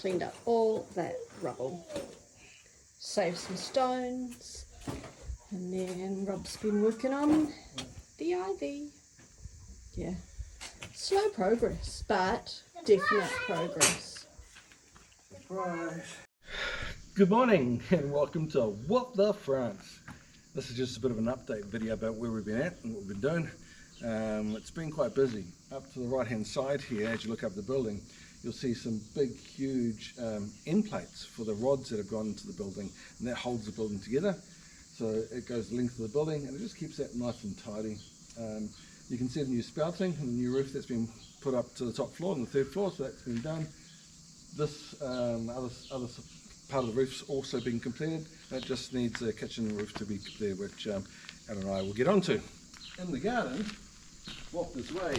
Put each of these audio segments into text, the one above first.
cleaned up all that rubble. Saved some stones. And then Rob's been working on the ivy. Yeah. Slow progress, but definite progress. Surprise. Good morning and welcome to What the France. This is just a bit of an update video about where we've been at and what we've been doing. It's been quite busy. Up to the right hand side here, as you look up the building, you'll see some big huge end plates for the rods that have gone into the building, and that holds the building together. So it goes the length of the building and it just keeps that nice and tidy. You can see the new spouting and the new roof that's been put up to the top floor and the third floor, so that's been done. This other part of the roof's also been completed. It just needs a kitchen roof to be completed, which Alan and I will get onto. In the garden, walk this way,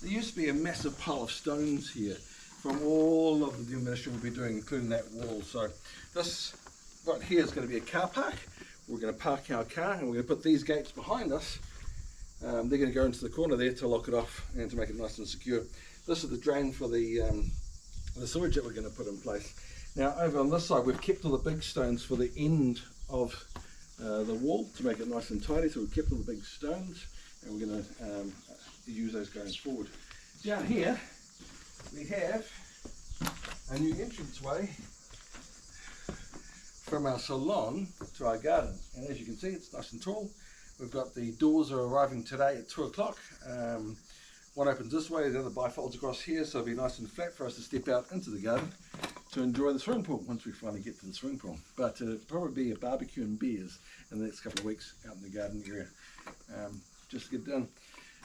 there used to be a massive pile of stones here from all of the demolition we'll be doing, including that wall. So this right here is going to be a car park. We're going to park our car and we're going to put these gates behind us. They're going to go into the corner there to lock it off and to make it nice and secure. This is the drain for the sewage that we're going to put in place. Now over on this side we've kept all the big stones for the end of the wall to make it nice and tidy, so we've kept all the big stones and we're going to use those going forward. Down here we have a new entranceway from our salon to our garden, and as you can see it's nice and tall. We've got the doors are arriving today at 2 o'clock. One opens this way, the other bifolds across here, so it'll be nice and flat for us to step out into the garden to enjoy the swimming pool once we finally get to the swimming pool. But it'll probably be a barbecue and beers in the next couple of weeks out in the garden area, just to get done.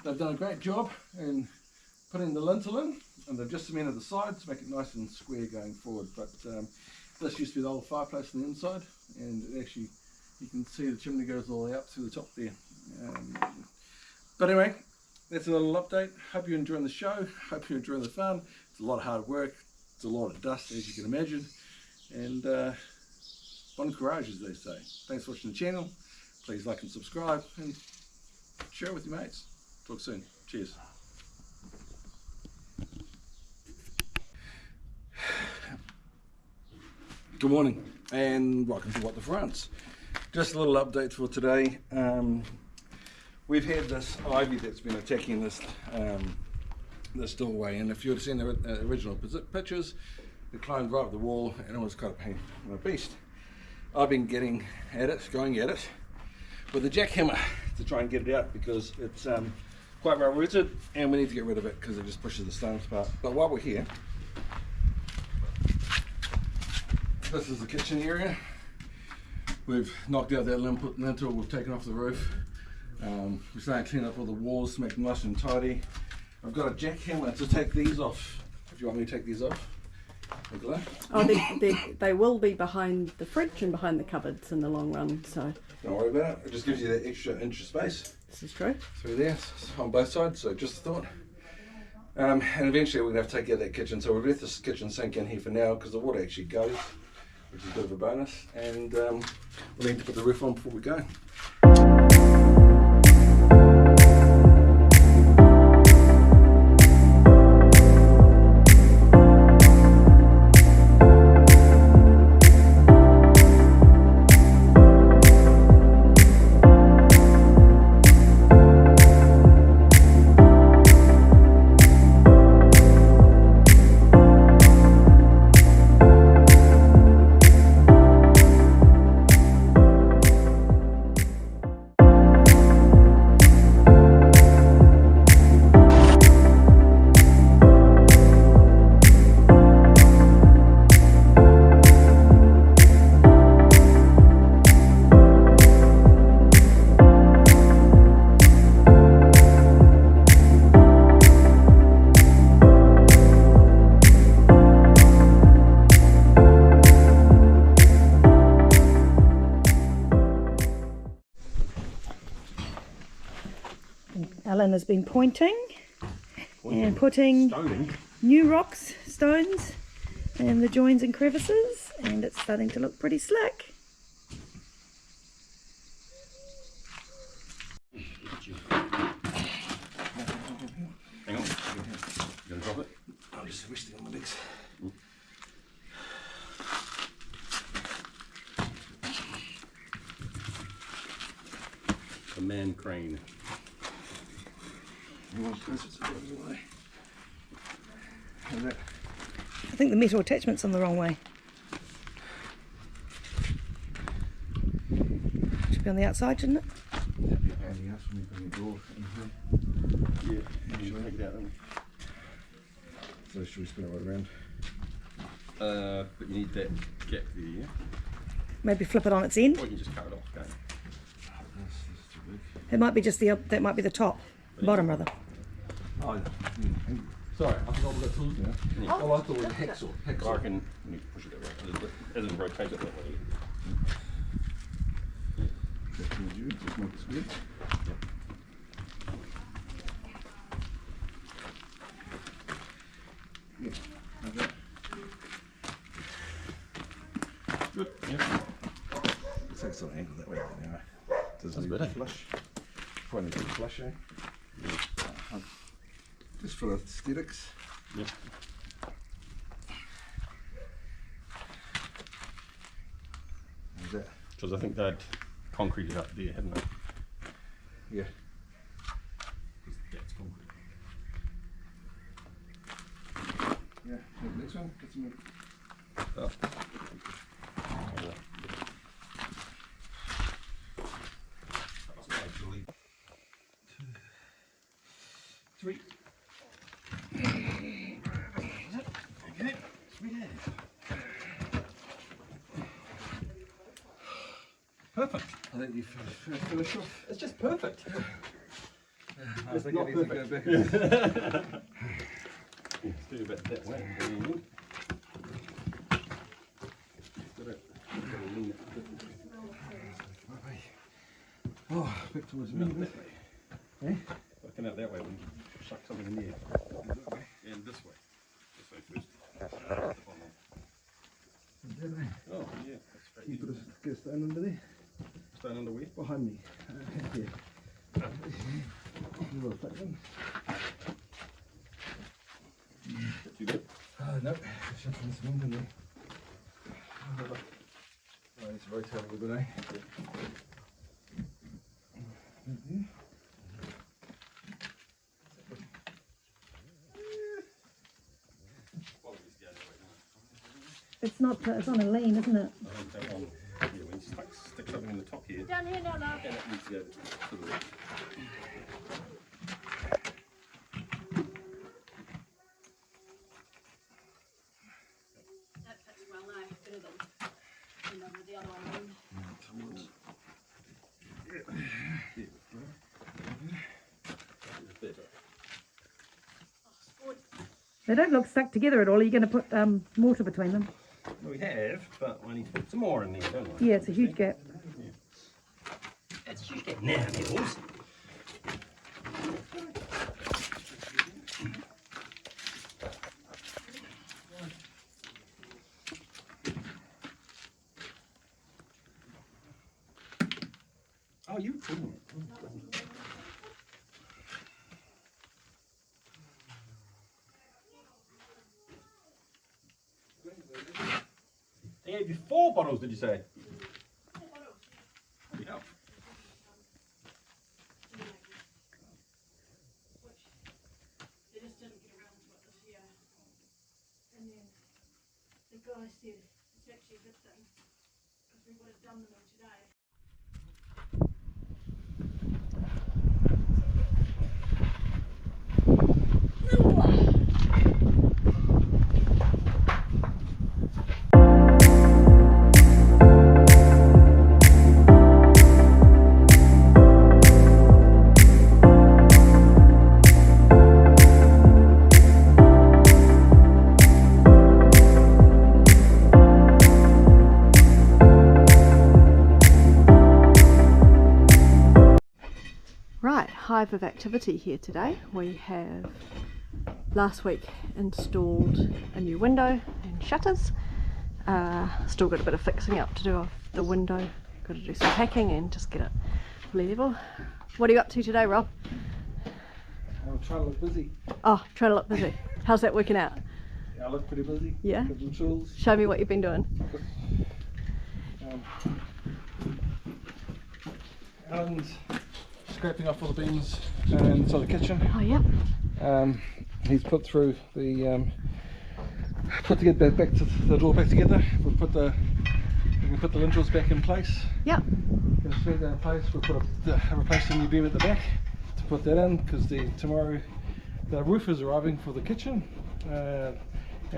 They've done a great job in putting the lintel in, and they've just cemented the sides to make it nice and square going forward. But this used to be the old fireplace on the inside, and it actually, you can see the chimney goes all the way up to the top there. But anyway, that's a little update. Hope you're enjoying the show. Hope you're enjoying the fun. It's a lot of hard work. It's a lot of dust, as you can imagine. And bon courage, as they say. Thanks for watching the channel. Please like and subscribe and share it with your mates. Talk soon. Cheers. Good morning and welcome to What the France. Just a little update for today. We've had this ivy that's been attacking this doorway, and if you had seen the original pictures, it climbed right up the wall and it was quite a pain in a beast. I've been going at it with a jackhammer to try and get it out because it's quite well rooted and we need to get rid of it because it just pushes the stones apart. But while we're here, this is the kitchen area. We've knocked out that lintel, we've taken off the roof. We're starting to clean up all the walls to make them nice and tidy. I've got a jackhammer to take these off, if you want me to take these off. Nicola. Oh, they will be behind the fridge and behind the cupboards in the long run, so don't worry about it. It just gives you that extra inch of space. This is true. Through there, on both sides, so just a thought. And eventually we're going to have to take out that kitchen, so we'll let this kitchen sink in here for now because the water actually goes, which is a bit of a bonus, and we'll need to put the roof on before we go. Alan has been pointing and putting new rocks, stones in the joins and crevices, and it's starting to look pretty slick. Hang on, you gonna drop The man crane. I think the metal attachment's on the wrong way. Should be on the outside, shouldn't it? Yeah, you should take it out then. So should we spin it right around? But you need that gap there, yeah? Maybe flip it on its end. Or you can just cut it off, can't you? That's too big. It might be just that might be the top, bottom rather. Oh, sorry, I forgot we've got tools now. Yeah. Oh, I thought it was a hacksaw. I reckon you need to push it that way, as in rotate it that way. Just make it square. Yeah, like that. Good, yeah. Let's take some angle that way now. Does That's it better. flush? Probably need to flush, eh? Just for aesthetics. Yep. How's that? Because I think they'd concreted up there, hadn't they? Yeah. That's concrete. Yeah, maybe next one. Get some. Oh. 3. Okay, Perfect. I think you finish off. It's just perfect. I think I need to go back. Let's do a bit that way. Oh, back towards me. That way. Eh? Looking out that way when you chuck something in there. And this way. This way first. Oh, yeah. That's Can you great. get a stone under there? Stone under where? Behind me. Here. A little thick one. Too good? Nope. Just this wind in there. Oh, it's rotating a little bit, eh? It's not. It's on a lean, isn't it? I think that one, yeah, when you stick something in the top here, Down here, no, no. and it needs to go to the left. That fits well now, better than the other one. They don't look stuck together at all. Are you going to put mortar between them? We have, but I need to put some more in there, don't I? Yeah, it's a huge gap. It's a huge gap now, Nichols. Oh, you too. They gave you 4 bottles, did you say? 4 bottles. Yeah. They just didn't get around to it this year. And then the guy said it's actually a good thing because we would have done them all today. Right, hive of activity here today. We have last week installed a new window and shutters. Still got a bit of fixing up to do of the window. Got to do some packing and just get it level. What are you up to today, Rob? I'm trying to look busy. Oh, trying to look busy. How's that working out? Yeah, I look pretty busy. Yeah? Got some tools. Show me what you've been doing. Alan's scraping off all the beams inside the kitchen. Oh, yep. He's put through the put to get back to the door back together. We can put the lintels back in place. Yep. Get a thread in place. We'll put replace the new beam at the back to put that in, because tomorrow the roof is arriving for the kitchen, and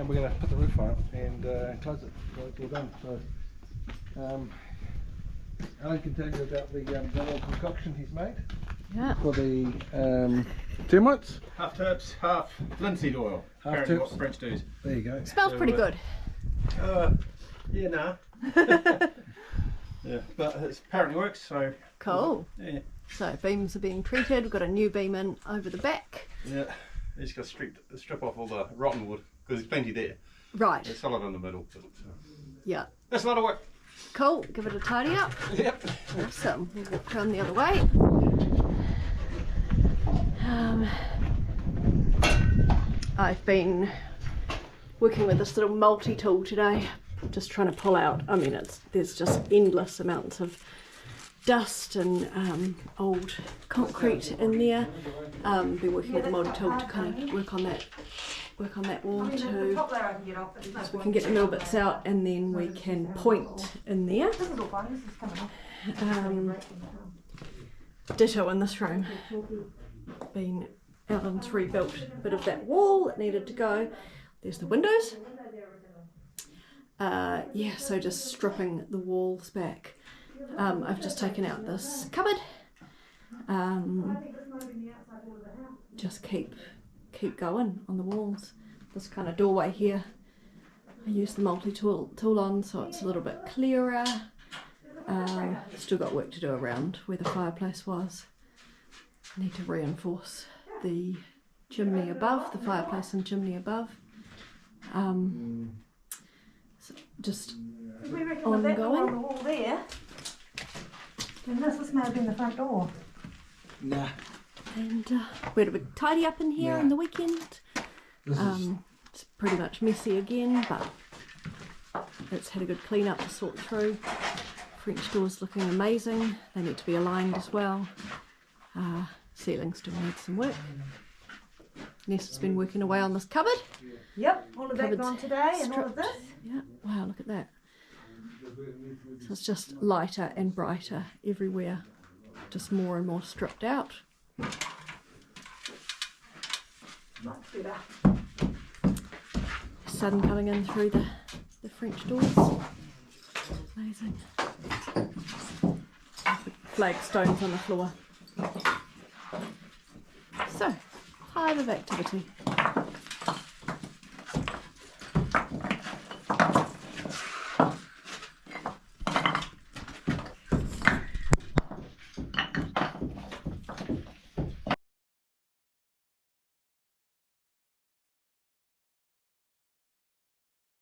we're going to put the roof on it and close it. So it's all done. So Alan can tell you about the little concoction he's made for the termites. Half turps, half linseed oil. Half Apparently turps. what the French do. There you go. Smells pretty good. Yeah, nah. Yeah, but it apparently works, so. Cool. Yeah. So beams are being treated. We've got a new beam in over the back. Yeah, you just got to strip off all the rotten wood, because there's plenty there. Right. There's solid in the middle. So. Yeah. That's a lot of work. Cool. Give it a tidy up. Yep. Awesome. We'll walk around the other way. I've been working with this little multi-tool today, just trying to pull out. I mean, there's just endless amounts of dust and old concrete in there. Been working with the multi-tool to kind of work on that wall too, so we can get the mill bits out, and then we can point in there. Ditto in this room. Alan's rebuilt a bit of that wall that needed to go. There's the windows. Yeah, so just stripping the walls back. I've just taken out this cupboard. Just keep going on the walls. This kind of doorway here, I use the multi-tool on, so it's a little bit clearer. Still got work to do around where the fireplace was. Need to reinforce the chimney above, the fireplace and chimney above. So just ongoing. On the wall there, then this may have been the front door. Nah. And we had a big tidy up in here on the weekend. It's pretty much messy again, but it's had a good clean up to sort through. French doors looking amazing. They need to be aligned as well. Ceiling still needs some work. Nessa's been working away on this cupboard. Yep, all of that Cupboard's gone today and all of stripped. this. Yeah, wow, look at that. So it's just lighter and brighter everywhere. Just more and more stripped out. Much better. Sun coming in through the French doors. Amazing. Flagstones on the floor. So, hive of activity.